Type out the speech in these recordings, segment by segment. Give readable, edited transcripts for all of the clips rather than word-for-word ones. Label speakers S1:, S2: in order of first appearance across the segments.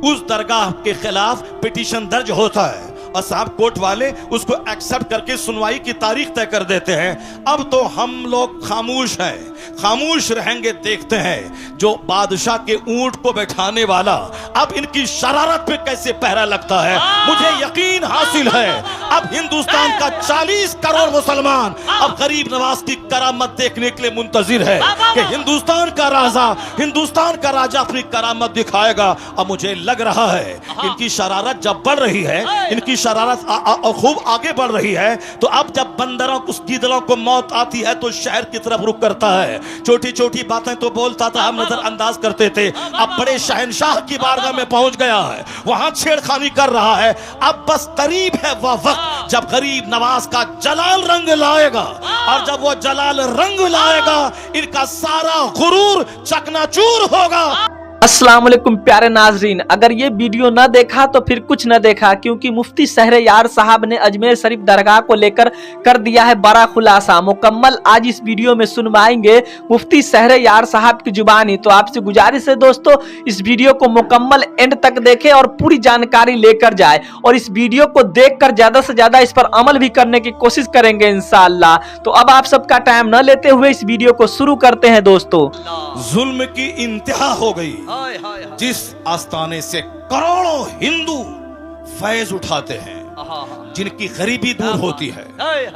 S1: उस दरगाह के खिलाफ पिटीशन दर्ज होता है और साहब कोर्ट वाले उसको एक्सेप्ट करके सुनवाई की तारीख तय कर देते हैं। अब तो हम लोग खामोश हैं, खामोश रहेंगे। देखते हैं जो बादशाह के ऊंट को बैठाने वाला अब इनकी शरारत पे कैसे पहरा लगता है। मुझे यकीन हासिल है अब हिंदुस्तान का 40 करोड़ मुसलमान अब गरीब नवाज की करामत देखने के लिए मुंतजिर है कि हिंदुस्तान का राजा अपनी करामत दिखाएगा। अब मुझे लग रहा है इनकी शरारत जब बढ़ रही है, इनकी शरारत खूब आगे बढ़ रही है, तो अब जब बंदरों को, गीदड़ों को मौत आती है तो शहर की तरफ रुख करता है। छोटी छोटी बातें तो बोलता था, हम नजरअंदाज करते थे। अब बड़े शहंशाह की बारगाह में पहुंच गया है, वहां छेड़खानी कर रहा है। अब बस करीब है वह वक्त जब गरीब नवाज का जलाल रंग लाएगा, और जब वो जलाल रंग लाएगा इनका सारा गुरूर चकनाचूर होगा।
S2: अस्सलाम वालेकुम प्यारे नाजरीन, अगर ये वीडियो न देखा तो फिर कुछ न देखा, क्योंकि मुफ्ती शहरयार साहब ने अजमेर शरीफ दरगाह को लेकर कर दिया है बड़ा खुलासा। मुकम्मल आज इस वीडियो में सुनवाएंगे मुफ्ती शहरयार साहब की जुबानी। तो आपसे गुजारिश है दोस्तों, इस वीडियो को मुकम्मल एंड तक देखें और पूरी जानकारी लेकर जाए, और इस वीडियो को देखकर ज्यादा से ज्यादा इस पर अमल भी करने की कोशिश करेंगे इंशाअल्लाह। तो अब आप सबका टाइम न लेते हुए इस वीडियो को शुरू करते हैं दोस्तों।
S1: जुल्म की इंतहा हो गई, जिस आस्थाने से करोड़ों हिंदू फैज उठाते हैं, जिनकी गरीबी दूर होती है,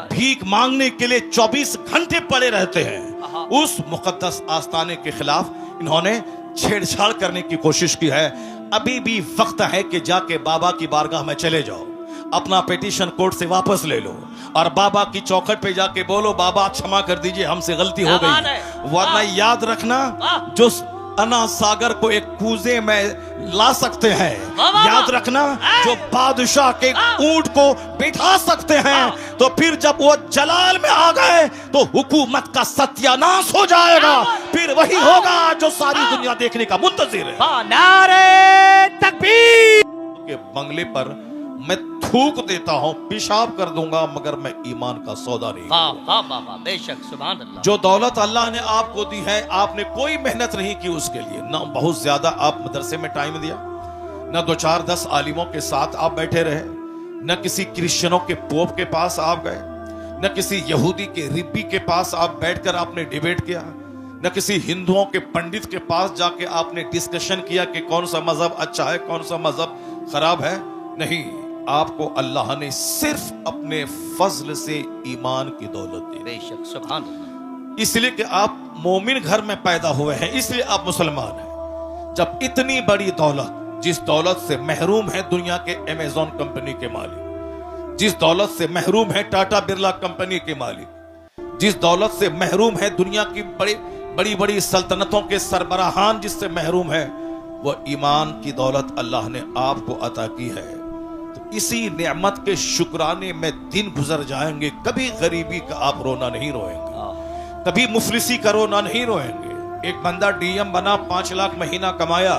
S1: भीख मांगने के लिए 24 घंटे पड़े रहते हैं, उस मुकद्दस आस्थाने के खिलाफ इन्होंने छेड़छाड़ करने की कोशिश की है। अभी भी वक्त है कि जाके बाबा की बारगाह में चले जाओ, अपना पिटीशन कोर्ट से वापस ले लो और बाबा की चौखट पे जाके बोलो, बाबा क्षमा कर दीजिए, हमसे गलती हो गई। वरना याद रखना, जो अना सागर को एक कूजे में ला सकते हैं, याद रखना, जो बादशाह के ऊंट को बिठा सकते हैं, तो फिर जब वो जलाल में आ गए तो हुकूमत का सत्यानाश हो जाएगा। फिर वही होगा जो सारी दुनिया देखने का मुंतजिर है। नारे तकबीर के बंगले पर मैं थूक देता हूं, पेशाब कर दूंगा, मगर मैं ईमान का सौदा नहीं करूंगा।
S3: बेशक, सुभान अल्लाह।
S1: जो दौलत अल्लाह ने आपको दी है, आपने कोई मेहनत नहीं की उसके लिए, ना बहुत ज्यादा आप मदरसे में टाइम दिया, ना 2-4-10 आलिमों के साथ आप बैठे रहे, न किसी क्रिश्चियनों के पोप के पास आप गए, न किसी यहूदी के रिब्बी के पास आप बैठकर आपने डिबेट किया, न किसी हिंदुओं के पंडित के पास जाके आपने डिस्कशन किया कि कौन सा मजहब अच्छा है, कौन सा मजहब खराब है। नहीं, आपको अल्लाह ने सिर्फ अपने फजल से ईमान की दौलत दी।
S3: बेशक, सुभान अल्लाह।
S1: इसलिए कि आप मोमिन घर में पैदा हुए हैं, इसलिए आप मुसलमान हैं। जब इतनी बड़ी दौलत, जिस दौलत से महरूम है दुनिया के अमेज़न कंपनी के मालिक, जिस दौलत से महरूम है टाटा बिरला कंपनी के मालिक, जिस दौलत से महरूम है दुनिया की बड़ी बड़ी सल्तनतों के सरबराहान, जिससे महरूम है, वह ईमान की दौलत अल्लाह ने आपको अता की है। इसी नेमत के शुक्राने में दिन गुजर जाएंगे। कभी गरीबी का आप रोना नहीं रोएंगे, कभी मुफलिसी का रोना नहीं रोएंगे। एक बंदा डीएम बना, 5 लाख महीना कमाया,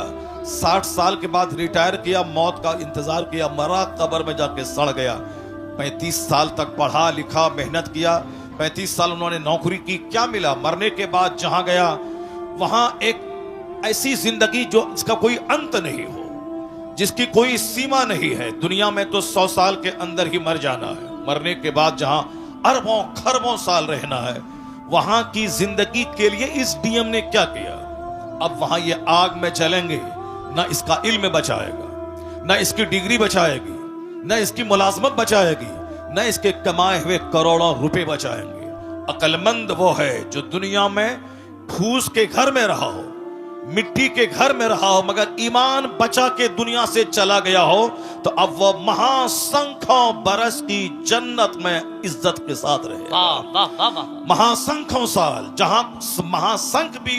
S1: 60 साल के बाद रिटायर किया, मौत का इंतजार किया, मरा, कब्र में जाके सड़ गया। 35 साल तक पढ़ा लिखा, मेहनत किया, 35 साल उन्होंने नौकरी की, क्या मिला? मरने के बाद जहां गया वहां एक ऐसी जिंदगी जो इसका कोई अंत नहीं हो, जिसकी कोई सीमा नहीं है। दुनिया में तो 100 साल के अंदर ही मर जाना है, मरने के बाद जहां अरबों खरबों साल रहना है, वहां की जिंदगी के लिए इस डीएम ने क्या किया? अब वहां ये आग में जलेंगे, ना इसका इल्म बचाएगा, ना इसकी डिग्री बचाएगी, ना इसकी मुलाजमत बचाएगी, ना इसके कमाए हुए करोड़ों रुपए बचाएंगे। अक्लमंद वो है जो दुनिया में फूस के घर में रहा हो, मिट्टी के घर में रहा हो, मगर ईमान बचा के दुनिया से चला गया हो, तो अब वो महासंख्यों बरस की जन्नत में इज्जत के साथ रहे। महासंख्यों साल, जहां महासंख भी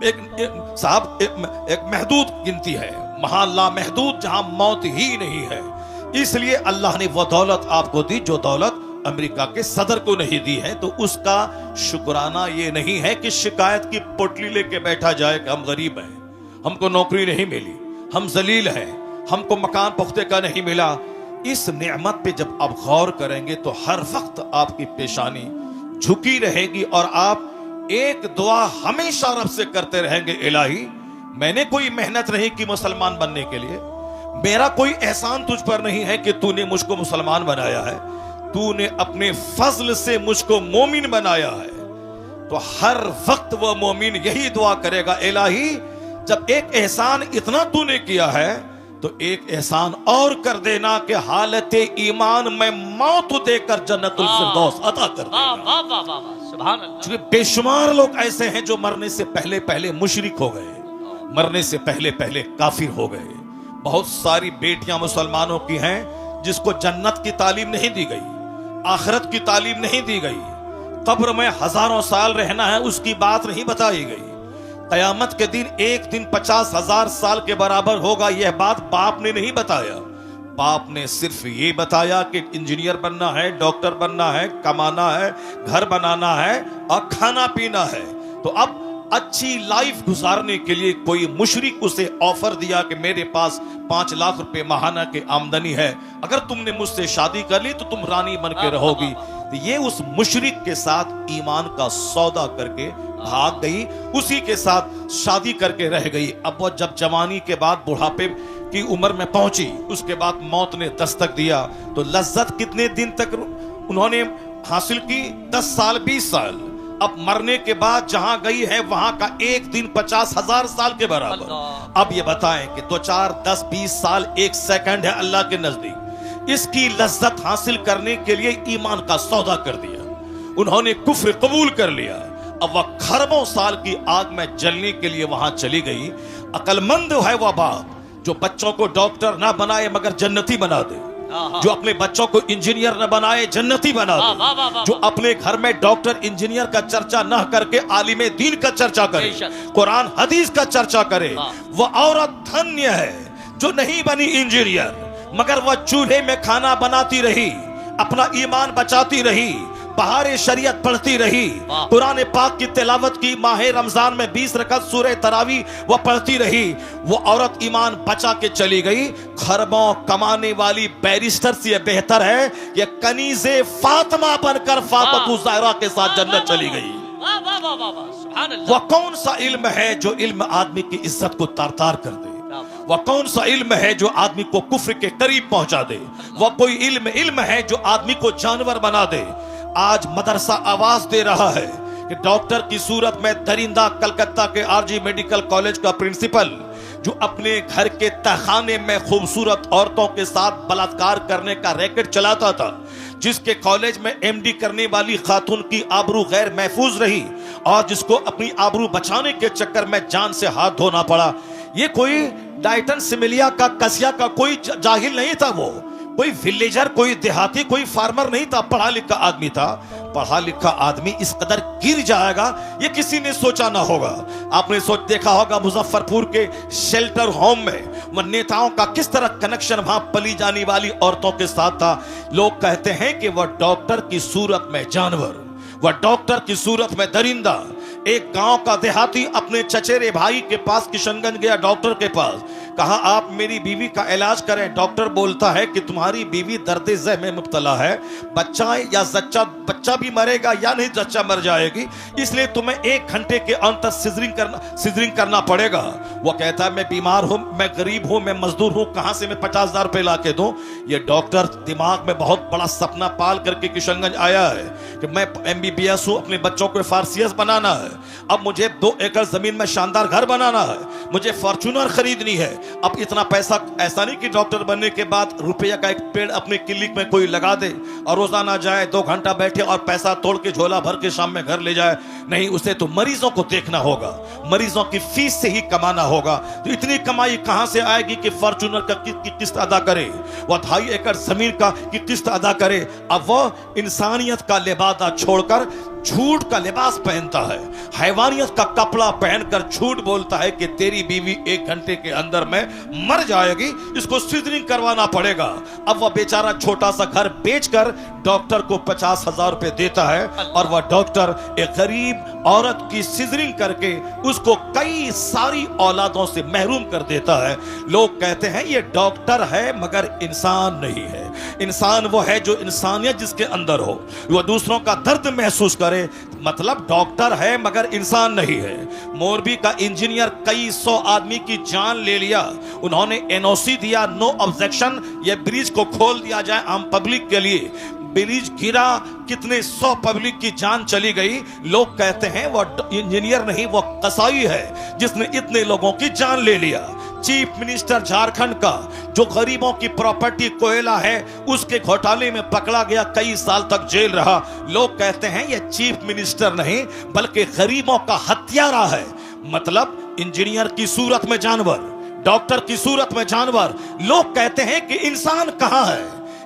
S1: एक महदूद गिनती है, महाला महदूद, जहां मौत ही नहीं है। इसलिए अल्लाह ने वो दौलत आपको दी जो दौलत अमेरिका के सदर को नहीं दी है। तो उसका शुक्राना ये नहीं है कि शिकायत की पोटली लेके बैठा जाए कि हम गरीब हैं, हमको नौकरी नहीं मिली, हम जलील हैं, हमको मकान पुख्ते का नहीं मिला। इस नेमत पे जब आप गौर करेंगे तो हर वक्त आपकी पेशानी झुकी रहेगी और आप एक दुआ हमेशा रब से करते रहेंगे, इलाही मैंने कोई मेहनत नहीं की मुसलमान बनने के लिए, मेरा कोई एहसान तुझ पर नहीं है कि तूने मुझको मुसलमान बनाया है, तूने अपने फजल से मुझको मोमिन बनाया है। तो हर वक्त वह मोमिन यही दुआ करेगा, इलाही जब एक एहसान इतना तूने किया है तो एक एहसान और कर देना कि हालत ईमान में मौत देकर जन्नतुल फिरदौस अता कर
S3: वाह
S1: देना।
S3: वाह वाह वाह वाह, सुभान अल्लाह।
S1: क्योंकि बेशुमार लोग ऐसे हैं जो मरने से पहले पहले मुशरिक हो गए, मरने से पहले पहले काफिर हो गए। बहुत सारी बेटियां मुसलमानों की हैं जिसको जन्नत की तालीम नहीं दी गई, आखिरत की तालीम नहीं दी गई, कब्र में हजारों साल रहना है उसकी बात नहीं बताई गई। कयामत के दिन एक दिन 50,000 साल के बराबर होगा, यह बात बाप ने नहीं बताया। बाप ने सिर्फ ये बताया कि इंजीनियर बनना है, डॉक्टर बनना है, कमाना है, घर बनाना है और खाना पीना है। तो अब अच्छी लाइफ गुजारने के लिए कोई मुशरिक उसे ऑफर दिया कि मेरे पास 5 लाख रुपए माहाना की आमदनी है, अगर तुमने मुझसे शादी कर ली तो तुम रानी बन के रहोगी। तो ये उस मुशरिक के साथ ईमान का सौदा करके भाग गई, उसी के साथ शादी करके रह गई। अब वो जब जवानी के बाद बुढ़ापे की उम्र में पहुंची, उसके बाद मौत ने दस्तक दिया। तो लज्जत कितने दिन तक उन्होंने हासिल की? 10 साल 20 साल। अब मरने के बाद जहां गई है वहां का एक दिन 50,000 साल के बराबर। अब ये बताएं कि 2 4 10 20 साल एक सेकंड है अल्लाह के नजदीक। इसकी लज्जत हासिल करने के लिए ईमान का सौदा कर दिया, उन्होंने कुफ्र कबूल कर लिया। अब वह खरबों साल की आग में जलने के लिए वहां चली गई। अकलमंद है वह बाप जो बच्चों को डॉक्टर ना बनाए मगर जन्नती बना दे, जो अपने बच्चों को इंजीनियर न बनाए जन्नती बना दे, जो अपने घर में डॉक्टर इंजीनियर का चर्चा न करके आलिमे दीन का चर्चा करे, कुरान हदीस का चर्चा करे। वह औरत धन्य है जो नहीं बनी इंजीनियर मगर वह चूल्हे में खाना बनाती रही, अपना ईमान बचाती रही, बहारे शरीयत पढ़ती रही, कुरान पाक की तिलावत की, माहे रमजान में 20 रकअत सूरह तरावी वह पढ़ती रही। वो औरत ईमान बचा के चली गई। खरबों कमाने वाली बैरिस्टर से बेहतर है ये कनीज़े फातिमा बनकर फातिमा ज़हरा के साथ जन्नत चली गई। वह कौन सा इल्म है जो इल्म आदमी की इज्जत को तार-तार कर दे? वह कौन सा इल्म है जो आदमी को कुफ्र के करीब पहुंचा दे? वह कोई इल्म है जो आदमी को जानवर बना दे? आज मदरसा आवाज दे रहा है कि डॉक्टर की सूरत में दरिंदा कलकत्ता के आरजी मेडिकल कॉलेज का प्रिंसिपल जो अपने घर के तहखाने में खूबसूरत औरतों के साथ बलात्कार करने का रैकेट चलाता था, जिसके कॉलेज में एमडी करने वाली खातून की आबरू गैर महफूज रही और जिसको अपनी आबरू बचाने के चक्कर में जान से हाथ धोना पड़ा। ये कोई डाइटन सिमिलिया का कसिया का कोई जाहिल नहीं था, वो कोई विलेजर, कोई देहाती, कोई फार्मर नहीं था, पढ़ा लिखा आदमी था। पढ़ा लिखा आदमी इस कदर गिर जाएगा ये किसी ने सोचा ना होगा। आपने देखा होगा मुजफ्फरपुर के शेल्टर होम में वह नेताओं का किस तरह कनेक्शन वहां पली जाने वाली औरतों के साथ था। लोग कहते हैं कि वह डॉक्टर की सूरत में जानवर, वह डॉक्टर की सूरत में दरिंदा। एक गांव का देहाती अपने चचेरे भाई के पास किशनगंज गया, डॉक्टर के पास, कहा आप मेरी बीवी का इलाज करें। डॉक्टर बोलता है कि तुम्हारी बीवी दर्द ज़ह में मुब्तला है, बच्चा भी मरेगा या नहीं जच्चा मर जाएगी, इसलिए तुम्हें 1 घंटे के अंतर सिजरिंग करना पड़ेगा। वो कहता है मैं बीमार हूं, मैं गरीब हूं, मैं मजदूर हूं, कहां से मैं 50,000 रुपए ला के दूं? ये डॉक्टर दिमाग में बहुत बड़ा सपना पाल करके किशनगंज आया है कि मैं MBBS हूं, अपने बच्चों को FRCS बनाना है, अब मुझे 2 एकड़ जमीन में शानदार घर बनाना है, मुझे फॉर्च्यूनर खरीदनी है। अब इतना पैसा, ऐसा नहीं कि डॉक्टर बनने के बाद रुपया का एक पेड़ अपने क्लिनिक में कोई लगा दे और रोजाना जाए 2 घंटा बैठे और पैसा तोड़ के झोला भर के शाम में घर ले जाए। नहीं, उसे तो मरीजों को देखना होगा, मरीजों की फीस से ही कमाना होगा। तो इतनी कमाई कहां से आएगी कि फॉर्च्यूनर का की किस्त अदा करे, वह 2.5 एकड़ जमीन का की किस्त अदा करे? अब वह इंसानियत का लिबादा छोड़कर झूठ का लिबास पहनता है, हैवानियत का कपड़ा पहनकर झूठ बोलता है कि तेरी बीवी 1 घंटे के अंदर में मर जाएगी, इसको सिजरिंग करवाना पड़ेगा। अब वह बेचारा छोटा सा घर बेचकर डॉक्टर को 50,000 रुपए देता है और वह डॉक्टर एक गरीब औरत की सिजरिंग करके उसको कई सारी औलादों से महरूम कर देता है। लोग कहते हैं ये डॉक्टर है मगर इंसान नहीं है। इंसान वो है जो इंसानियत जिसके अंदर हो, वो दूसरों का दर्द महसूस करे, मतलब डॉक्टर है मगर इंसान नहीं है। मोरबी का इंजीनियर कई 100 आदमी की जान ले लिया, उन्होंने एनओसी दिया, नो ऑब्जेक्शन, ये ब्रिज को खोल दिया जाए आम पब्लिक के लिए। ब्रिज गिरा, कितने 100 पब्लिक की जान चली गई। लोग कहते हैं वो इंजीनियर नहीं, वो कसाई है जिसने इतने लोगों की जान ले लिया। चीफ मिनिस्टर झारखंड का जो गरीबों की प्रॉपर्टी कोयला है उसके घोटाले में पकड़ा गया, कई साल तक जेल रहा। लोग कहते हैं ये चीफ मिनिस्टर नहीं बल्कि गरीबों का हत्यारा है। मतलब इंजीनियर की सूरत में जानवर, डॉक्टर की सूरत में जानवर। लोग कहते हैं कि इंसान कहां है,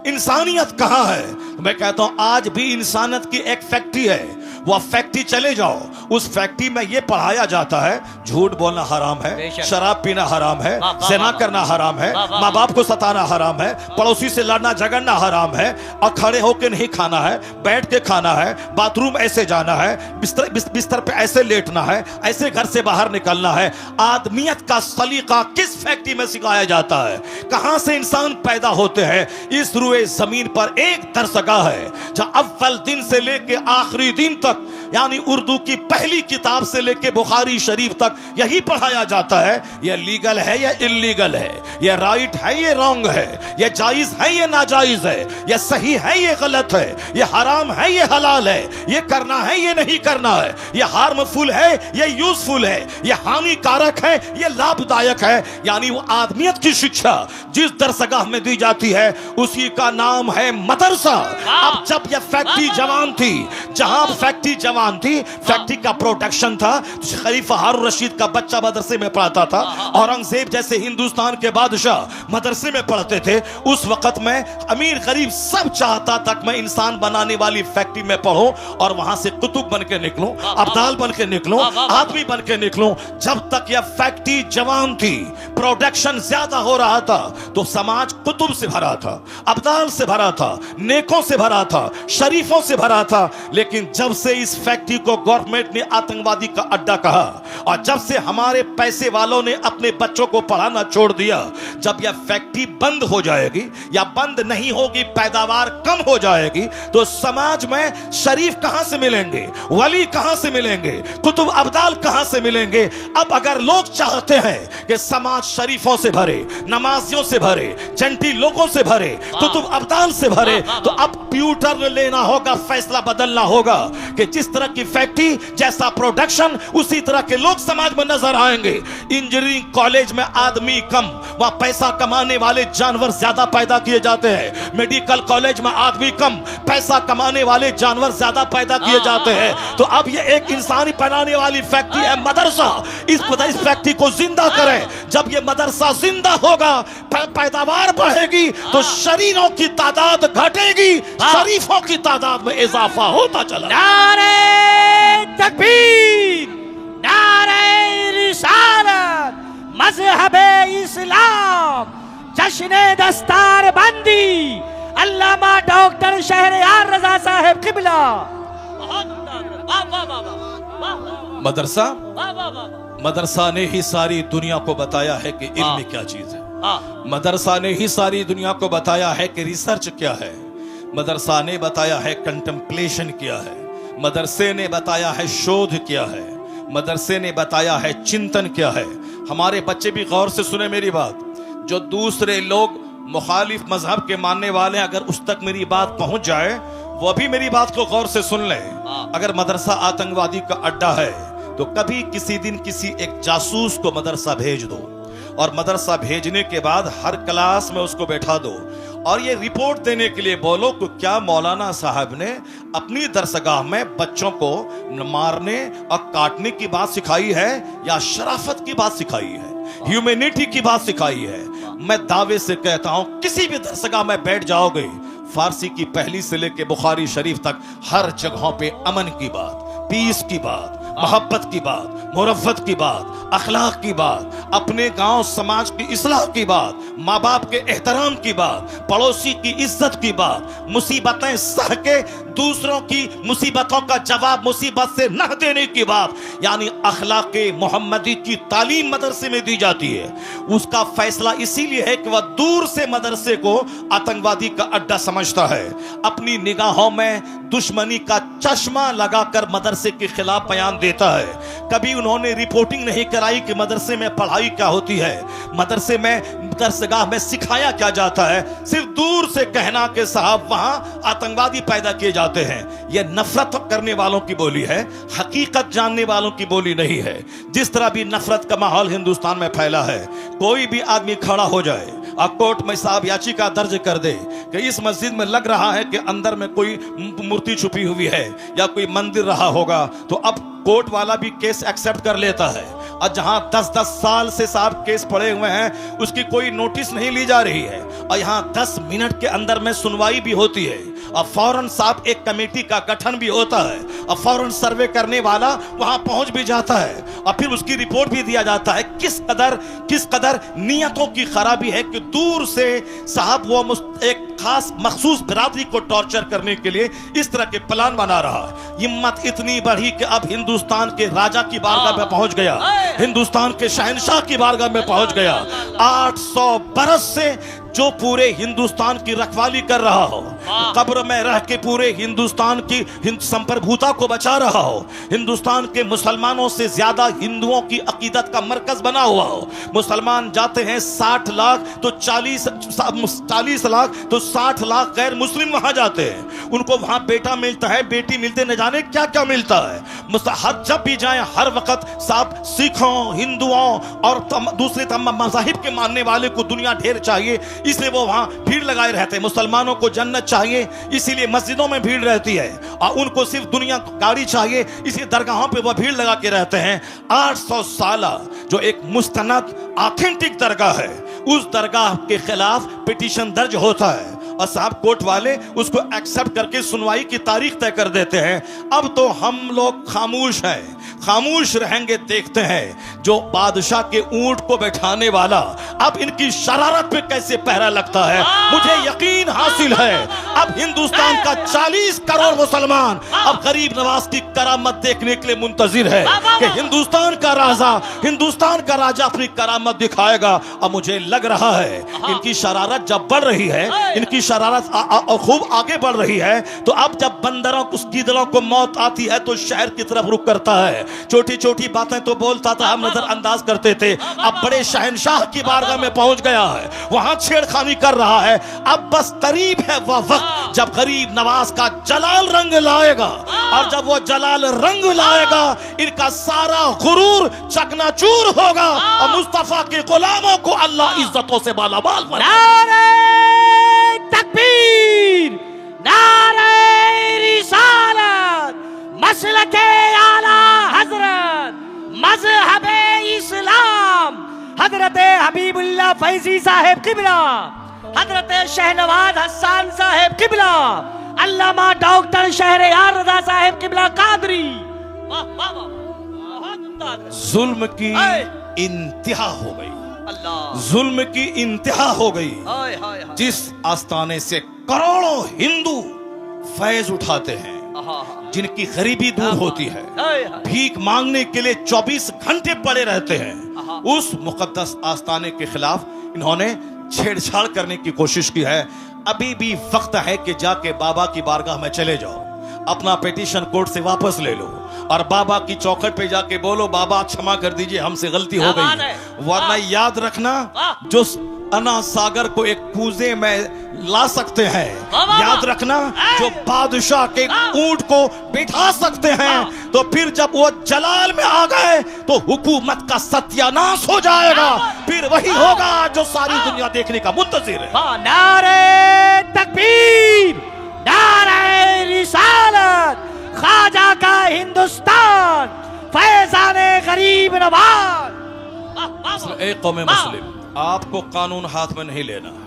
S1: इंसानियत कहां है। मैं कहता हूं आज भी इंसानियत की एक फैक्ट्री है, वह फैक्ट्री चले जाओ, उस फैक्ट्री में यह पढ़ाया जाता है झूठ बोलना हराम है, शराब पीना हराम है, ज़िना करना हराम है, माँ बाप को सताना हराम है, पड़ोसी से लड़ना झगड़ना हराम है, और खड़े होकर नहीं खाना है, बैठ के खाना है, बाथरूम ऐसे जाना है, बिस्तर पे ऐसे लेटना है, ऐसे घर से बाहर निकलना है। आदमियत का सलीका किस फैक्ट्री में सिखाया जाता है? कहां से इंसान पैदा होते हैं? इस रुए जमीन पर एक दरसगाह है जहां अव्वल दिन से लेके आखिरी दिन तक, यानी उर्दू की पहली किताब से लेके बुखारी शरीफ तक यही पढ़ाया जाता है। यह लीगल है या इल्लीगल है, यह राइट है ये रॉन्ग है, यह जायज है ये नाजायज है, यह सही है ये गलत है, यह हराम है ये हलाल है, यह करना है ये नहीं करना है, यह हार्मफुल है ये यूजफुल है, यह हानिकारक है ये लाभदायक है। यानी वो आदमियत की शिक्षा जिस दरसगाह में दी जाती है उसी का नाम है मदरसा। अब जब यह फैक्ट्री जवान थी, जहां फैक्ट्री जवान थी, फैक्ट्री का प्रोडक्शन था, खलीफा हारून रशीद का बच्चा मदरसे में पढ़ता था, औरंगजेब जैसे हिंदुस्तान के बादशाह मदरसे में पढ़ते थे। उस वक्त में अमीर गरीब सब चाहता तक मैं इंसान बनाने वाली फैक्ट्री में पढ़ूं और वहां से कुतुब बन के निकलूं, अब्दाल बन के निकलूं, आदमी बन के निकलूं। जब तक यह फैक्ट्री जवान थी, प्रोडक्शन ज्यादा हो रहा था, तो समाज कुतुब से भरा था, अब्दाल से भरा था, नेकों से भरा था, शरीफों से भरा था। लेकिन जब से इस फैक्ट्री को गवर्नमेंट ने आतंकवादी का अड्डा कहा और जब से हमारे पैसे वालों ने अपने बच्चों को पढ़ाना छोड़ दिया, जब यह फैक्ट्री बंद हो जाएगी या बंद नहीं होगी, पैदावार कम हो जाएगी, तो समाज में शरीफ कहां से मिलेंगे, वली कहां से मिलेंगे, कुतुब अब्दाल कहां से मिलेंगे? अब अगर लोग चाहते हैं कि समाज शरीफों से भरे, नमाजियों से भरे, जंटी लोगों से भरे, कुतुब अब्दाल से भरे, तो अब ट्यूटर लेना होगा, फैसला बदलना होगा कि जिस तरह की फैक्ट्री जैसा प्रोडक्शन उसी तरह के लोग समाज में नजर आएंगे। इंजीनियरिंग कॉलेज में आदमी कम, वहां पैसा कमाने वाले जानवर ज्यादा पैदा किए जाते हैं। मेडिकल कॉलेज में आदमी कम, पैसा कमाने वाले जानवर ज्यादा पैदा किए जाते हैं। तो अब ये एक इंसानी बनाने वाली फैक्ट्री है मदरसा। इस फैक्ट्री को जिंदा करें। जब ये मदरसा जिंदा होगा, पैदावार बढ़ेगी, तो शरीरों की तादाद घटेगी, शरीफों की तादाद में इजाफा होता चला।
S4: नारे तकबीर, नारे रिसालत, मज़हबे इस्लाम, जश्ने दस्तार बंदी, अल्लामा डॉक्टर शहरयार रजा साहब किबला।
S1: मदरसा मदरसा ने ही सारी दुनिया को बताया है कि इल्म क्या चीज है। मदरसा ने ही सारी दुनिया को बताया है कि रिसर्च क्या है। मदरसा ने बताया है कंटेम्पलेशन क्या है। मदरसे ने बताया है शोध क्या है। मदरसे ने बताया है चिंतन क्या है। हमारे बच्चे भी गौर से सुने मेरी बात। जो दूसरे लोग मुखालिफ मजहब के मानने वाले, अगर उस तक मेरी बात पहुंच जाए, वो भी मेरी बात को गौर से सुन ले। अगर मदरसा आतंकवादी का अड्डा है तो कभी किसी दिन किसी एक जासूस को मदरसा भेज दो और मदरसा भेजने के बाद हर क्लास में उसको बैठा दो और ये रिपोर्ट देने के लिए बोलो कि क्या मौलाना साहब ने अपनी दरसगाह में बच्चों को मारने और काटने की बात सिखाई है या शराफत की बात सिखाई है, ह्यूमैनिटी की बात सिखाई है। मैं दावे से कहता हूं किसी भी दरसगाह में बैठ जाओगे, फारसी की पहली से लेकर बुखारी शरीफ तक हर जगहों पे अमन की बात, पीस की बात, मोहब्बत की बात, मुरफ़्फ़त की बात, अखलाक की बात, अपने गांव समाज की इस्लाह की बात, माँ बाप के एहतराम की बात, पड़ोसी की इज्जत की बात, मुसीबतें सह के दूसरों की मुसीबतों का जवाब मुसीबत से न देने की बात, यानी अखलाक़े मोहम्मदी की तालीम मदरसे में दी जाती है। उसका फैसला इसीलिए है कि वह दूर से मदरसे को आतंकवादी का अड्डा समझता है। अपनी निगाहों में दुश्मनी का चश्मा लगाकर मदरसे के खिलाफ बयान देता है। कभी उन्होंने रिपोर्टिंग नहीं कराई कि मदरसे में पढ़ाई क्या होती है, मदरसे में दरसगाह में सिखाया क्या जाता है। सिर्फ दूर से कहना कि साहब वहां आतंकवादी पैदा किए जाते हैं। यह नफरत करने वालों की बोली है, हकीकत जानने वालों की बोली नहीं है। जिस तरह भी नफरत का माहौल हिंदुस्तान में फैला है, कोई भी आदमी खड़ा हो जाए और कोर्ट में साहब याचिका दर्ज कर दे कि इस मस्जिद में लग रहा है कि अंदर में कोई मूर्ति छुपी हुई है या कोई मंदिर रहा होगा, तो अब कोर्ट वाला भी केस एक्सेप्ट कर लेता है। और जहां 10-10 साल से साहब केस पड़े हुए हैं, उसकी कोई नोटिस नहीं ली जा रही है, और यहां 10 मिनट के अंदर में सुनवाई भी होती है, और फौरन साहब एक कमेटी का गठन भी होता है, और फौरन सर्वे करने वाला वहां पहुंच भी जाता है, और फिर उसकी रिपोर्ट भी दिया जाता है। किस कदर नियतों की खराबी है कि दूर से साहब वो एक खास मखसूस बिरादरी को टॉर्चर करने के लिए इस तरह के प्लान बना रहा। हिम्मत इतनी बढ़ी कि अब हिंदुस्तान के राजा की बारगाह में पहुंच गया, हिंदुस्तान के शहंशाह की बारगाह में पहुंच गया। 800 बरस से जो पूरे हिंदुस्तान की रखवाली कर रहा हो, कब्र में रह के पूरे हिंदुस्तान की संप्रभुता को बचा रहा हो, हिंदुस्तान के मुसलमानों से ज्यादा हिंदुओं की अकीदत का मरकज बना हुआ हो। मुसलमान जाते हैं 60 लाख तो 40 लाख तो 60 लाख गैर मुस्लिम वहां जाते हैं। उनको वहां बेटा मिलता है, बेटी मिलते, न जाने क्या क्या मिलता है। हर जब भी जाए हर वक्त साहब सिखों, हिंदुओं और दूसरे तमाम मज़ाहिब के मानने वाले को दुनिया ढेर चाहिए, इसलिए वो वहां भीड़ लगाए रहते हैं। मुसलमानों को जन्नत चाहिए, इसीलिए मस्जिदों में भीड़ रहती है, और उनको सिर्फ दुनिया गाड़ी चाहिए, इसलिए दरगाहों पे वो भीड़ लगा के रहते हैं। 800 साल जो एक मुस्तनद ऑथेंटिक दरगाह है, उस दरगाह के खिलाफ पिटीशन दर्ज होता है, और साहब कोर्ट वाले उसको एक्सेप्ट करके सुनवाई की तारीख तय कर देते हैं। अब तो हम लोग खामोश हैं, खामोश रहेंगे। देखते हैं जो बादशाह के ऊंट को बैठाने वाला अब इनकी शरारत पे कैसे पहरा लगता है। मुझे यकीन हासिल है अब हिंदुस्तान का 40 करोड़ मुसलमान अब गरीब नवाज की करामत देखने के लिए मुंतजिर है कि हिंदुस्तान का राजा अपनी करामत दिखाएगा। अब मुझे लग रहा है इनकी शरारत जब बढ़ रही है, इनकी शरारत खूब आगे बढ़ रही है, तो अब जब बंदरों को, गीदड़ों को मौत आती है तो शहर की तरफ रुख करता है। छोटी छोटी बातें तो बोलता था, हम नजरअंदाज करते थे, अब बड़े शहंशाह की बारगाह में पहुंच गया है, वहां छेड़खानी कर रहा है। अब बस करीब है वह वक्त जब गरीब नवाज का जलाल रंग लाएगा, और जब वो जलाल रंग लाएगा इनका सारा गुरूर चकनाचूर होगा, और मुस्तफा के गुलामों को अल्लाह इज्जतों से मालामाल बनाएगा।
S4: तकबीर, नारे रिसालत, मसलके आला हजरत, मजहबे इस्लाम, हजरत हबीबुल्लाह फैजी साहेब किबला, हजरत शहनवाज हसन साहेब किबला, अल्लामा डॉक्टर शहरयार रजा साहेब किबला कादरी। वाह वाह वाह, बहुत उम्दा।
S1: जुल्म की इंतहा हो गई,
S3: अल्लाह,
S1: जुल्म की इंतहा हो गई।
S3: हाय हाय हाय,
S1: जिस आस्थाने से करोड़ों हिंदू फैज उठाते हैं, जिनकी गरीबी दूर होती है,
S3: हाय हाय,
S1: भीख मांगने के लिए 24 घंटे पड़े रहते हैं, उस मुकद्दस आस्थाने के खिलाफ इन्होंने छेड़छाड़ करने की कोशिश की है। अभी भी वक्त है कि जाके बाबा की बारगाह में चले जाओ, अपना पिटीशन कोर्ट से वापस ले लो, और बाबा की चौखट पे जाके बोलो, बाबा क्षमा कर दीजिए, हमसे गलती हो गई। वरना याद रखना, जो अना सागर को एक पूजे में ला सकते हैं, याद रखना, जो बादशाह के ऊंट को बिठा सकते हैं, तो फिर जब वो जलाल में आ गए तो हुकूमत का सत्यानाश हो जाएगा। फिर वही होगा जो सारी दुनिया देखने का मुंतजिर है।
S4: नारे तकबीर, नारे रिसालत, ख्वाजा का हिंदुस्तान, फैजाने गरीब नवाज।
S1: एक कौम मुस्लिम, आपको कानून हाथ में नहीं लेना है,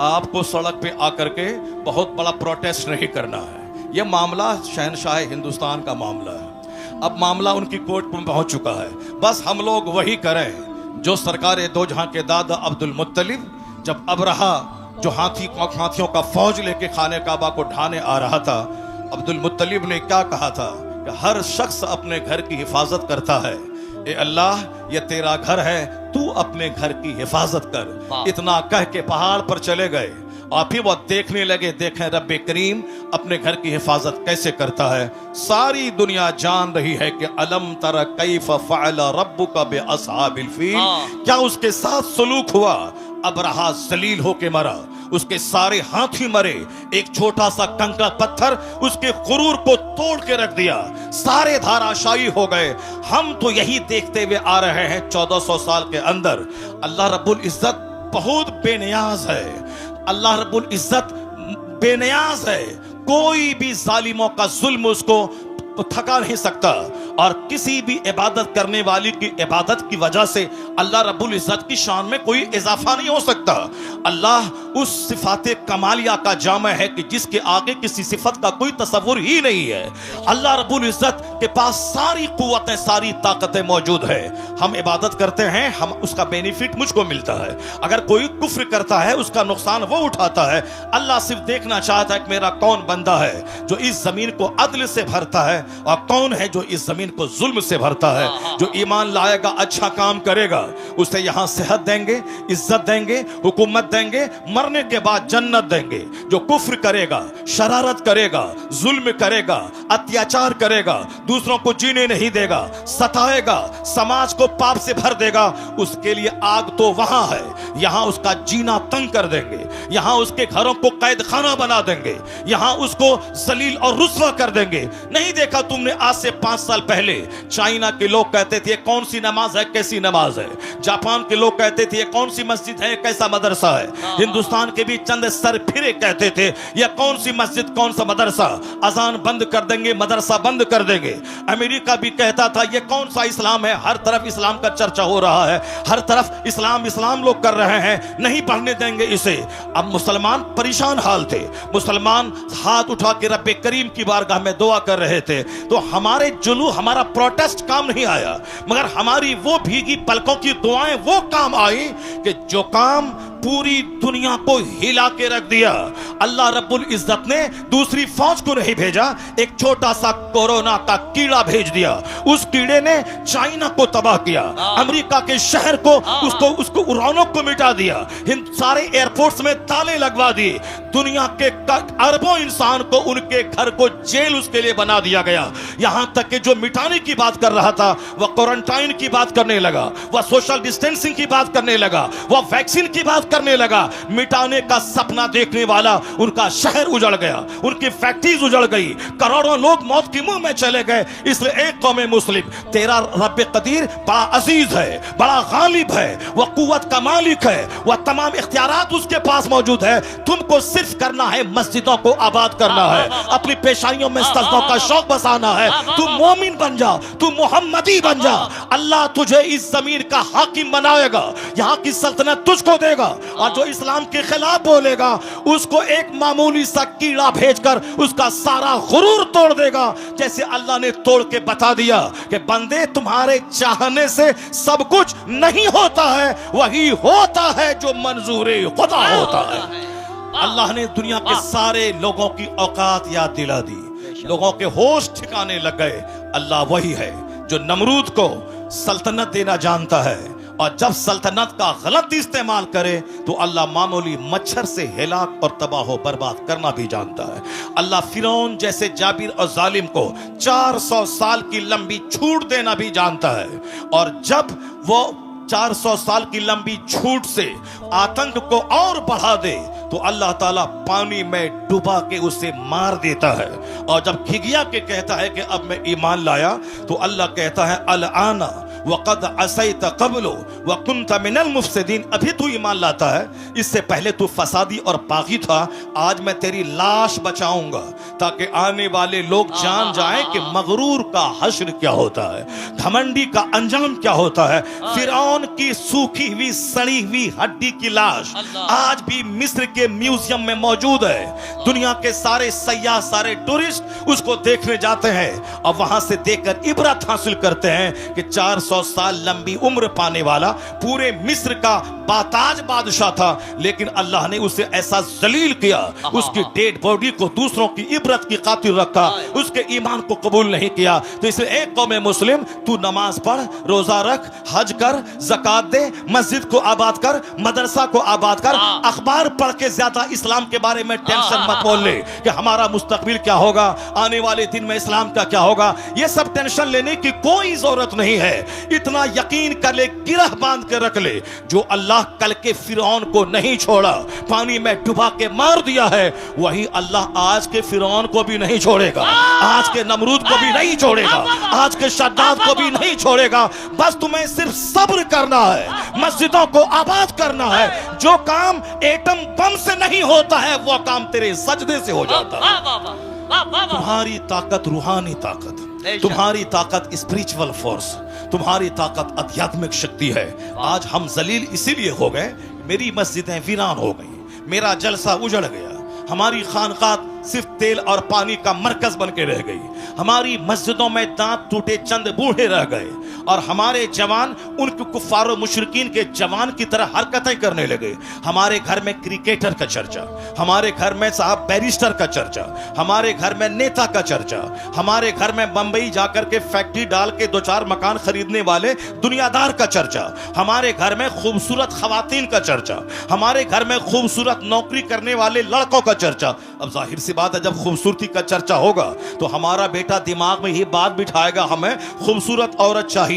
S1: आपको सड़क पे आकर के बहुत बड़ा प्रोटेस्ट नहीं करना है। यह मामला शहनशाह हिंदुस्तान का मामला है। अब मामला उनकी कोर्ट में पहुंच चुका है। बस हम लोग वही करें जो सरकार दो जहां के दादा अब्दुल मुत्तलिब, जब अबरहा जो हाथियों का फौज लेके खाने काबा को ढाने आ रहा था, अब्दुल मुत्तलिब ने क्या कहा था कि हर शख्स अपने घर की हिफाजत करता है, ए अल्लाह ये तेरा घर है, तू अपने घर की हिफाजत कर। इतना कह के पहाड़ पर चले गए और फिर वो देखने लगे, देखें रब्बे करीम अपने घर की हिफाजत कैसे करता है। सारी दुनिया जान रही है कि अलम तरा कैफ फअल रब्बुका बिअसहाबिल फील, क्या उसके साथ सलूक हुआ। अबरहा जलील होके मरा, उसके सारे हाथी मरे, एक छोटा सा कंकड़ पत्थर उसके गुरूर को तोड़ के रख दिया, सारे धाराशायी हो गए। हम तो यही देखते हुए आ रहे हैं 1400 साल के अंदर। अल्लाह रब्बुल इज्जत बहुत बेनियाज है, अल्लाह रब्बुल इज्जत बेनियाज है, कोई भी जालिमों का जुल्म उसको थका नहीं सकता। और किसी भी इबादत करने वाली की इबादत की वजह से अल्लाह रब्बुल इज्जत की शान में कोई इजाफा नहीं हो सकता। अल्लाह उस सिफाते कमालिया का जामा है कि जिसके आगे किसी सिफत का कोई तसव्वुर ही नहीं है। अल्लाह रब्बुल इज्जत के पास सारी कुव्वतें, सारी ताकतें मौजूद है। हम इबादत करते हैं, हम उसका बेनिफिट मुझको मिलता है। अगर कोई कुफ्र करता है उसका नुकसान वो उठाता है। अल्लाह सिर्फ देखना चाहता है कि मेरा कौन बंदा है जो इस जमीन को अदल से भरता है और कौन है जो इस जमीन को जुल्म से भरता है। जो ईमान लाएगा, अच्छा काम करेगा, उसे यहां सेहत देंगे, इज्जत देंगे, हुकूमत देंगे, मरने के बाद जन्नत देंगे। जो कुफ्र करेगा, शरारत करेगा, जुल्म करेगा, अत्याचार करेगा, दूसरों को जीने नहीं देगा, सताएगा, समाज को पाप से भर देगा, उसके लिए आग तो वहां है, यहां उसका जीना तंग कर देंगे, यहां उसके घरों को कैद खाना बना देंगे, यहां उसको जलील और रुस्वा कर देंगे। नहीं देखा तुमने आज से 5 साल पहले चाइना के लोग कहते थे कौन सी नमाज है, कैसी नमाज है। जापान के लोग कहते थे कौन सी मस्जिद है, कैसा मदरसा है। हिंदुस्तान के भी चंद सर फिरे कहते थे यह कौन सी मस्जिद, कौन सा मदरसा, अजान बंद कर देंगे, मदरसा बंद कर देंगे। अमेरिका भी कहता था यह कौन सा इस्लाम है, हर तरफ इस्लाम का चर्चा हो रहा है, हर तरफ इस्लाम इस्लाम लोग कर रहे हैं, नहीं पढ़ने देंगे इसे। अब मुसलमान परेशान हाल थे, मुसलमान हाथ उठा के रब्बे करीम की बारगाह में दुआ कर रहे थे। तो हमारे जुलू, हमारा प्रोटेस्ट काम नहीं आया, मगर हमारी वो भीगी पलकों की दुआएं वो काम आई कि जो काम पूरी दुनिया को हिला के रख दिया। अल्लाह रब्बुल इज्जत ने दूसरी फौज को नहीं भेजा, एक छोटा सा कोरोना का कीड़ा भेज दिया। उस कीड़े ने चाइना को तबाह किया, अमेरिका के शहर को उसको रौनक को मिटा दिया, सारे एयरपोर्ट्स में ताले लगवा दिए, दुनिया के अरबों इंसान को उनके घर को जेल उसके लिए बना दिया गया। यहां तक कि जो मिटाने की बात कर रहा था वह क्वारंटाइन की बात करने लगा, वह सोशल डिस्टेंसिंग की बात करने लगा, वह वैक्सीन की बात करने लगा। मिटाने का सपना देखने वाला उनका शहर उजड़ गया, उनकी फैक्ट्रीज उजड़ गई, करोड़ों लोग मौत के मुंह में चले गए। इसलिए एक कौम मुस्लिम, तेरा रब कदीर बड़ा अजीज है, बड़ा गालिब है, वह कुव्वत का मालिक है, वह तमाम इख्तियारात उसके पास मौजूद है। तुमको सिर्फ करना है मस्जिदों को आबाद करना है, अपनी पेशानियों में सजदों का शौक बसाना है। तू मोमिन बन जा, तू मोहम्मदी बन जा, अल्लाह तुझे इस जमीन का हाकिम बनाएगा, यहाँ की सल्तनत तुझको देगा। और जो इस्लाम के खिलाफ बोलेगा उसको एक मामूली सा कीड़ा भेजकर उसका सारा गुरूर तोड़ देगा। जैसे अल्लाह ने तोड़ के बता दिया कि बंदे तुम्हारे चाहने से सब कुछ नहीं होता है, वही होता है जो मंजूरे खुदा होता है। अल्लाह ने दुनिया के सारे लोगों की औकात याद दिला दी, लोगों के होश ठिकाने लग गए। अल्लाह वही है जो नमरूद को सल्तनत देना जानता है, और जब सल्तनत का गलत इस्तेमाल करे तो अल्लाह मामूली मच्छर से हिलाक और तबाह बर्बाद करना भी जानता है। अल्लाह फिरौन जैसे जाबिर और जालिम को 400 साल की लंबी छूट देना भी जानता है, और जब वो 400 साल की लंबी छूट से आतंक को और बढ़ा दे तो अल्लाह ताला पानी में डुबा के उसे मार देता है। और जब खिगिया के कहता है कि अब मैं ईमान लाया तो अल्लाह कहता है अल आना वक़द असैत क़ब्लु व कुन्त मिनल मुफ़्सिदीन। अभी तू ईमान लाता है, इससे पहले तू फसादी और बागी था। आज मैं तेरी लाश बचाऊंगा ताकि आने वाले लोग जान जाएं कि मगरूर का हश्र क्या होता है, घमंडी का अंजाम क्या होता है। फिरौन की सूखी हुई सड़ी हुई हड्डी की लाश आज भी मिस्र के म्यूजियम में मौजूद है। दुनिया के सारे सयाह, सारे टूरिस्ट उसको देखने जाते हैं और वहां से देखकर इबरत हासिल करते हैं कि 400 साल लंबी उम्र पाने वाला पूरे मिस्र का बाताज बादशाह था, लेकिन अल्लाह ने उसे ऐसा जलील किया, उसकी डेड बॉडी को दूसरों की इबरत की खातिर रखा, उसके ईमान को कबूल नहीं किया। तो इसलिए एक कौम मुस्लिम, तू नमाज पढ़, रोजा रख, हज कर, ज़कात दे, मस्जिद को आबाद कर, मदरसा को आबाद कर। अखबार पढ़ के ज्यादा इस्लाम के बारे में टेंशन मत बोल ले कि हमारा मुस्तकबिल क्या होगा, आने वाले दिन में इस्लाम का क्या होगा। यह सब टेंशन लेने की कोई जरूरत नहीं है। इतना यकीन कर ले, गिरह बांध के रख ले, जो अल्लाह कल के फिरौन को नहीं छोड़ा, पानी में डुबा के मार दिया है, वही अल्लाह आज के फिरौन को भी नहीं छोड़ेगा, आज के नमरूद को भी नहीं छोड़ेगा, आज के शद्दाद को भी नहीं छोड़ेगा। बस तुम्हें सिर्फ सब्र करना है, मस्जिदों को आबाद करना है। जो काम एटम बम से नहीं होता है, वो काम तेरे सजदे से हो जाता है। तुम्हारी ताकत रूहानी ताकत, तुम्हारी ताकत स्पिरिचुअल फोर्स, तुम्हारी ताकत आध्यात्मिक शक्ति है। आज हम जलील इसीलिए हो गए, मेरी मस्जिदें वीरान हो गई, मेरा जलसा उजड़ गया, हमारी खानकाह सिर्फ तेल और पानी का मरकज बन के रह गई, हमारी मस्जिदों में दांत टूटे चंद बूढ़े रह गए, और हमारे जवान उनके कुफ्फार और मुशरिकीन के जवान की तरह हरकतें करने लगे। हमारे घर में क्रिकेटर का चर्चा, हमारे घर में साहब बैरिस्टर का चर्चा, हमारे घर में नेता का चर्चा, हमारे घर में बंबई जाकर के फैक्ट्री डाल के 2-4 मकान खरीदने वाले दुनियादार का चर्चा, हमारे घर में खूबसूरत खवातीन का चर्चा, हमारे घर में खूबसूरत नौकरी करने वाले लड़कों का चर्चा। अब जाहिर सी बात है, जब खूबसूरती का चर्चा होगा तो हमारा बेटा दिमाग में ये बात बिठाएगा, हमें खूबसूरत औरत चाहिए।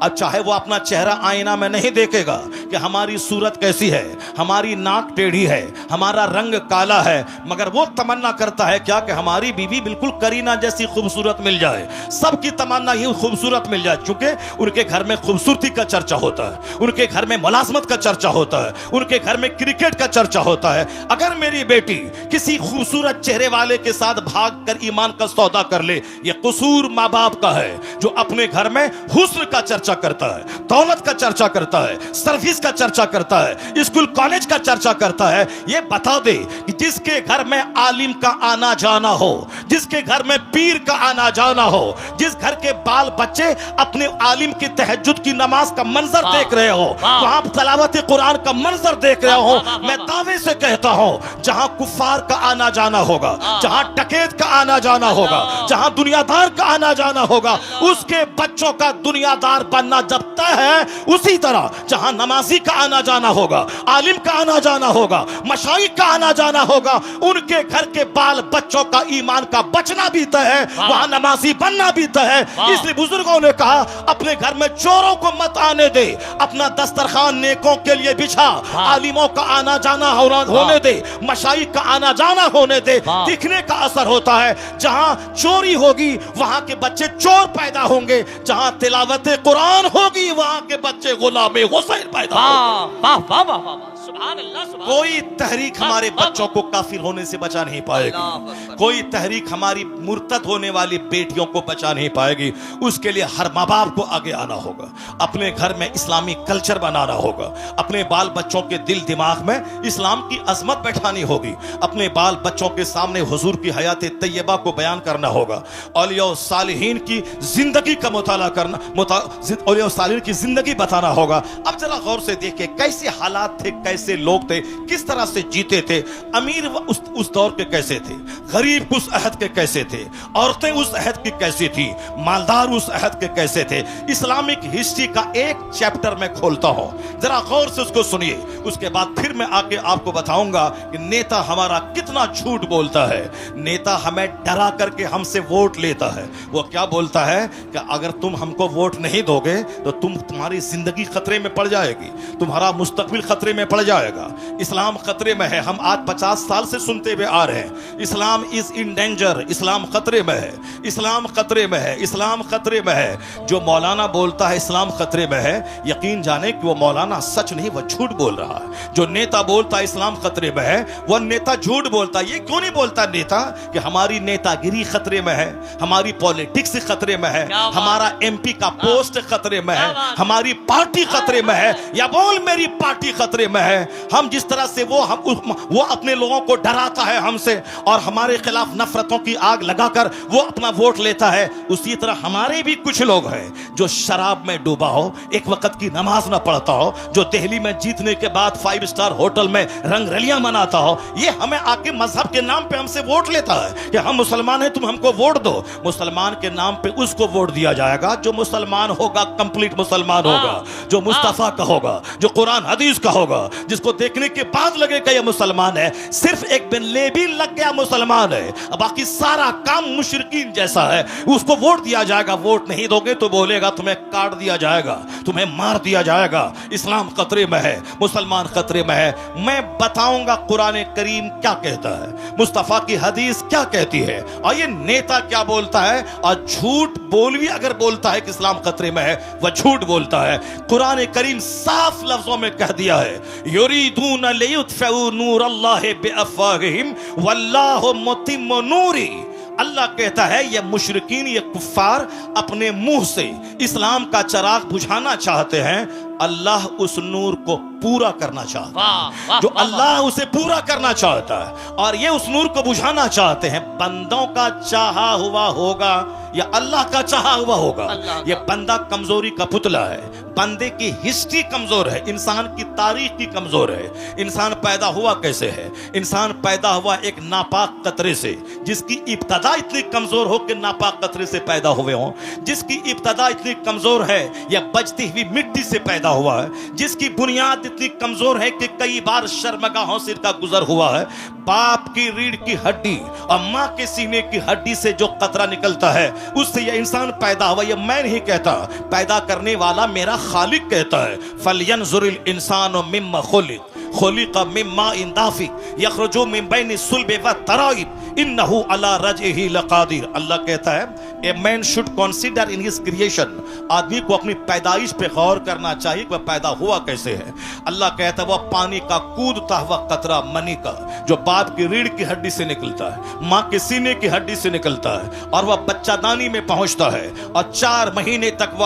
S1: अब चाहे वो अपना चेहरा आईना में नहीं देखेगा कि हमारी सूरत कैसी है, हमारी नाक टेढ़ी है, हमारा रंग काला है, मगर वो तमन्ना करता है क्या कि हमारी बीवी बिल्कुल करीना जैसी खूबसूरत मिल जाए। सबकी तमन्ना ये खूबसूरत मिल जाए, क्योंकि उनके घर में खूबसूरती का चर्चा होता है, उनके घर में मुलाजमत का चर्चा होता है, उनके घर में क्रिकेट का चर्चा होता है। अगर मेरी बेटी किसी खूबसूरत चेहरे वाले के साथ भाग कर ईमान का सौदा कर ले, ये कसूर माँ बाप का है, जो अपने घर में हुस्न का चर्चा करता है, दौलत का चर्चा करता है, सर्विस का चर्चा करता है, स्कूल कॉलेज का चर्चा करता है। ये बता दे कि जिसके घर में आलिम का आना जाना हो, जिसके घर में पीर का आना जाना हो, जिस घर के बाल बच्चे अपने आलिम की तहज्जुद की नमाज का मंजर देख रहे हो, वहां तलावत कुरान का मंजर देख रहे हो, मैं दावे से कहता हूं जहां कुफ्फार का आना जाना होगा, जहां टकेत का आना जाना होगा, जहां दुनियादार का आना जाना होगा, उसके बच्चों का दुनियादार बनना जब तय है, उसी तरह जहां नमाजी का आना जाना होगा, आलिम का आना जाना होगा, मशाइख का आना जाना होगा, उनके घर के बाल बच्चों का ईमान का बचना भी तय है, वहां नमाजी बनना भी तय है। इसलिए बुजुर्गों ने कहा, अपने घर में चोरों को मत आने दे, अपना दस्तरखान नेकों के लिए बिछा, आलिमों का आना जाना होने दे, मशाइख का आना जाना होने दे। दिखने का असर होता है, जहां चोरी होगी वहां के बच्चे चोर पैदा होंगे, जहां तिलावत कुरान होगी वहां के बच्चे गुलाम हुसैन पैदा होंगे। कोई तहरीक हमारे बच्चों को काफिर होने से बचा नहीं पाएगी, कोई तहरीक हमारी मुर्तद होने वाली बेटियों को बचा नहीं पाएगी। उसके लिए हर माँ बाप को आगे आना होगा, अपने घर में इस्लामी कल्चर बनाना होगा, अपने बाल बच्चों के दिल दिमाग में इस्लाम की अजमत बैठानी होगी, अपने बाल बच्चों के सामने हुजूर की हयात तैयबा को बयान करना होगा, औलिया और सालिहीन की जिंदगी का मुताला करना, औलिया और सालिहीन की जिंदगी बताना होगा। अब जरा गौर से देखिए कैसे हालात थे, कैसे लोग थे, किस तरह से जीते थे। अमीर उस दौर के कैसे थे, गरीब उस अहद के कैसे थे, औरतें उस अहद की कैसी थी, मालदार उस अहद के कैसे थे। इस्लामिक हिस्ट्री का एक चैप्टर मैं खोलता हूं, जरा गौर से उसको सुनिए, उसके बाद फिर मैं आके आपको बताऊंगा कि नेता हमारा कितना झूठ बोलता है। नेता हमें डरा करके हमसे वोट लेता है। वो क्या बोलता है कि अगर तुम हमको वोट नहीं दोगे तो तुम्हारी जिंदगी खतरे में पड़ जाएगी, तुम्हारा मुस्तकबिल खतरे में पड़ जाएगा। इस्लाम खतरे में है। हम आज 50 साल से सुनते हुए आ रहे हैं, इस्लाम इज इन डेंजर, इस्लाम खतरे में है, इस्लाम खतरे में है, इस्लाम खतरे में है। जो मौलाना बोलता है इस्लाम खतरे में है, यकीन जाने कि वो मौलाना सच नहीं, वह झूठ बोल रहा है। जो नेता बोलता है इस्लाम खतरे में है, वह नेता झूठ बोलता है। ये क्यों नहीं बोलता नेता कि हमारी नेतागिरी खतरे में है, हमारी पॉलिटिक्स खतरे में है, हमारा एमपी का पोस्ट खतरे में है, हमारी पार्टी खतरे में है, या बोल मेरी पार्टी खतरे में है। हम जिस तरह से वो अपने लोगों को डराता है हमसे और हमारे खिलाफ नफरतों की आग लगाकर वो अपना वोट लेता है, उसी तरह हमारे भी कुछ लोग हैं जो शराब में डूबा हो, एक वक्त की नमाज ना पढ़ता हो, जो दिल्ली में जीतने के बाद 5 स्टार होटल में रंगरलियां मनाता हो, ये हमें आके मजहब के नाम पे हमसे वोट लेता है कि हम मुसलमान हैं, तुम हमको वोट दो। मुसलमान के नाम पे उसको वोट दिया जाएगा जो मुसलमान होगा, कंप्लीट मुसलमान होगा, जो मुस्तफा का होगा, जो कुरान हदीस का होगा, जिसको देखने के बाद लगेगा ये मुसलमान है। सिर्फ एक बिन लेबी लग गया मुसलमान है, बाकी सारा काम मुशरिकीन जैसा है, उसको वोट दिया जाएगा। वोट नहीं दोगे तो बोलेगा तुम्हें काट दिया जाएगा, तुम्हें मार दिया जाएगा। इस्लाम खतरे में है, मुसलमान खतरे में है। मैं बताऊंगा कुरान करीम क्या कहता है, मुस्तफा की हदीस क्या कहती है, और ये नेता क्या बोलता है। और झूठ बोल भी अगर बोलता है कि इस्लाम खतरे में है, वह झूठ बोलता है। कुरान करीम साफ लफ्जों में कह दिया है, युरीदून लियुत्फिउ नूरल्लाहि बिअफ़वाहिहिम वल्लाहु मुतिम्मु नूरी। अल्लाह कहता है ये मुशरिकीन, ये कुफ्फार अपने मुंह से इस्लाम का चिराग बुझाना चाहते हैं, अल्लाह उस नूर को पूरा करना चाहता है। जो अल्लाह उसे पूरा करना चाहता है और ये उस नूर को बुझाना चाहते हैं। बंदों का चाहा हुआ होगा या अल्लाह का चाहा हुआ होगा। ये बंदा कमजोरी का पुतला है, बंदे की हिस्ट्री कमजोर है, इंसान की तारीख की कमजोर है। इंसान पैदा हुआ कैसे है? इंसान पैदा हुआ एक नापाक कतरे से, जिसकी इब्तदा इतनी कमजोर हो कि नापाक कतरे से पैदा हुए हों, जिसकी इब्तदा इतनी कमजोर है या बजती हुई मिट्टी से पैदा हुआ है, जिसकी बुनियाद इतनी कमजोर है कि कई बार शर्मगाहों से इसका गुजर हुआ है। बाप की रीढ़ की हड्डी और माँ के सीने की हड्डी से जो कतरा निकलता है, उससे यह इंसान पैदा हुआ। यह मैं नहीं कहता, पैदा करने वाला मेरा खालिक कहता है। फलयंजुरिल इंसानु मिम्मा खुलिक़ मिम्मा इन दाफिक़ यख़रुजु मिन बैनि सुल्बि व तराइब इन्नहु अला रजइही लक़ादिर। अल्लाह कहता है a man should consider in his creation. आदमी को अपनी पैदाइश पे गौर करना चाहिए कि वह पैदा हुआ कैसे है। अल्लाह कहता है वह पानी का कूदता हुआ कतरा मनी का, जो बाप की रीढ़ की हड्डी से निकलता है, माँ के सीने की हड्डी से निकलता है और वह बच्चादानी में पहुंचता है और 4 महीने तक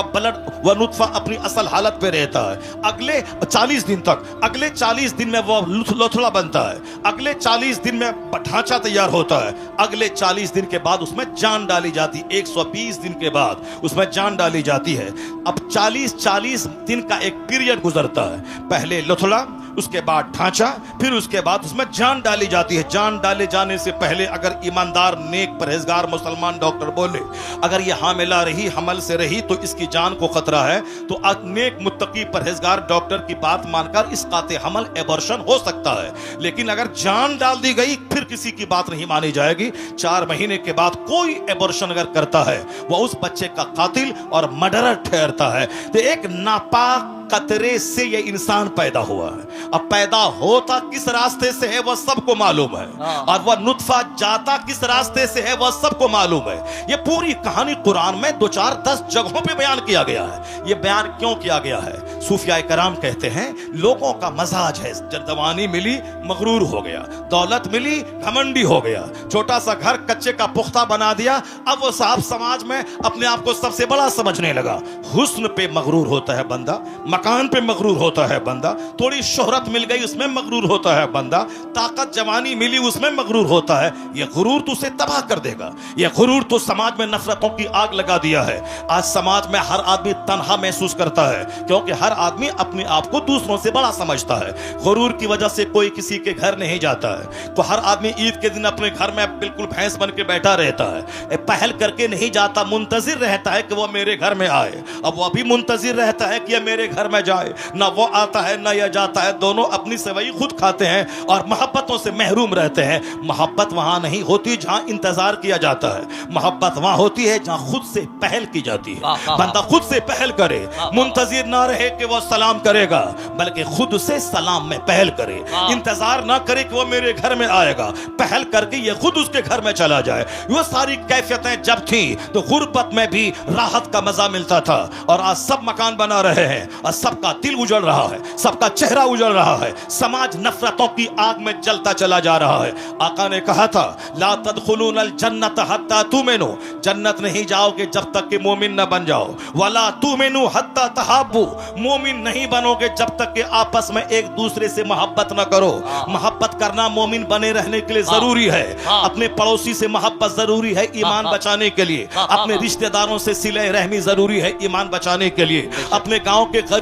S1: वह नुत्फा अपनी असल हालत पे रहता है। अगले 40 दिन तक, अगले 40 दिन में वह लोथड़ा बनता है, अगले 40 दिन में ढांचा तैयार होता है, अगले 40 दिन के बाद उसमें जान डाली जाती है, 120 दिन के बाद उसमें जान डाली जाती है। अब 40 दिन का एक पीरियड गुजरता है, पहले लोथड़ा, उसके बाद ढांचा, फिर उसके बाद उसमें जान डाली जाती है। जान डाले जाने से पहले अगर ईमानदार नेक परहेजगार मुसलमान डॉक्टर बोले अगर ये हामिला रही, हमल से रही तो इसकी जान को खतरा है, तो नेक मुत्तकी परहेजगार डॉक्टर की बात मानकर इस काते हमल एबॉर्शन हो सकता है। लेकिन अगर जान डाल दी गई फिर किसी की बात नहीं मानी जाएगी। 4 महीने के बाद कोई एबॉर्शन अगर करता है वह उस बच्चे का कातिल और मर्डरर ठहरता है। तो एक नापाक कतरे से ये इंसान पैदा हुआ है। अब पैदा होता किस रास्ते से है वह सबको मालूम है, और वह नुत्फा जाता किस रास्ते से है वह सबको मालूम है। ये पूरी कहानी कुरान में 2-4-10 जगहों पे बयान किया गया है। ये बयान क्यों किया गया है? सूफिया कराम कहते हैं लोगों का मजाज है, जब जवानी मिली मगरूर हो गया, दौलत मिली घमंडी हो गया, छोटा सा घर कच्चे का पुख्ता बना दिया, अब वो साहब समाज में अपने आप को सबसे बड़ा समझने लगा। हुस्न पे मगरूर होता है बंदा, मकान पे मगरूर होता है बंदा, थोड़ी शोहरत मिल गई उसमें मगरूर होता है बंदा, ताकत जवानी मिली उसमें मगरूर होता है। यह गुरूर तो उसे तबाह कर देगा। यह गुरूर तो समाज में नफरतों की आग लगा दिया है। आज समाज में हर आदमी तन्हा महसूस करता है क्योंकि हर आदमी अपने आप को दूसरों से बड़ा समझता है। गुरूर की वजह से कोई किसी के घर नहीं जाता है। तो हर आदमी ईद के दिन अपने घर में बिल्कुल भैंस बन के बैठा रहता है, पहल करके नहीं जाता, मुंतजिर रहता है कि वो मेरे घर में आए। अब वो भी मुंतजिर रहता है कि ये मेरे घर में जाए, ना वो आता है ना यह जाता है, दोनों अपनी सेवई खुद खाते हैं और मोहब्बतों से महरूम रहते हैं। मोहब्बत वहां नहीं होती जहां इंतजार किया जाता है, मोहब्बत वहां होती है जहां खुद से पहल की जाती है। बंदा खुद से पहल करे, मुंतजिर ना रहे कि वो सलाम करेगा, बल्कि खुद से सलाम में पहल करे। इंतजार ना करे कि वो मेरे घर में आएगा, पहल करके ये खुद उसके घर में चला जाए। वो सारी कैफियतें जब थी तो गुर्बत में भी राहत का मजा मिलता था। और आज सब मकान बना रहे हैं और सबका दिल उजड़ रहा है, सबका चेहरा उजड़ रहा है, समाज नफरतों की आग में जलता चला जा रहा है। आका ने कहा था, ला तदखुलूनल जन्नत हत्ता तुमिनू, जन्नत नहीं जाओगे जब तक कि मोमिन न बन जाओ। वला तुमिनू हत्ता तहाब्बू, मोमिन नहीं बनोगे जब तक कि आपस में एक दूसरे से मोहब्बत न करो। मोहब्बत करना मोमिन बने रहने के लिए जरूरी है। अपने पड़ोसी से मोहब्बत जरूरी है ईमान बचाने के लिए। अपने रिश्तेदारों से सिले रहमी जरूरी है ईमान बचाने के लिए। अपने गांव के गरीब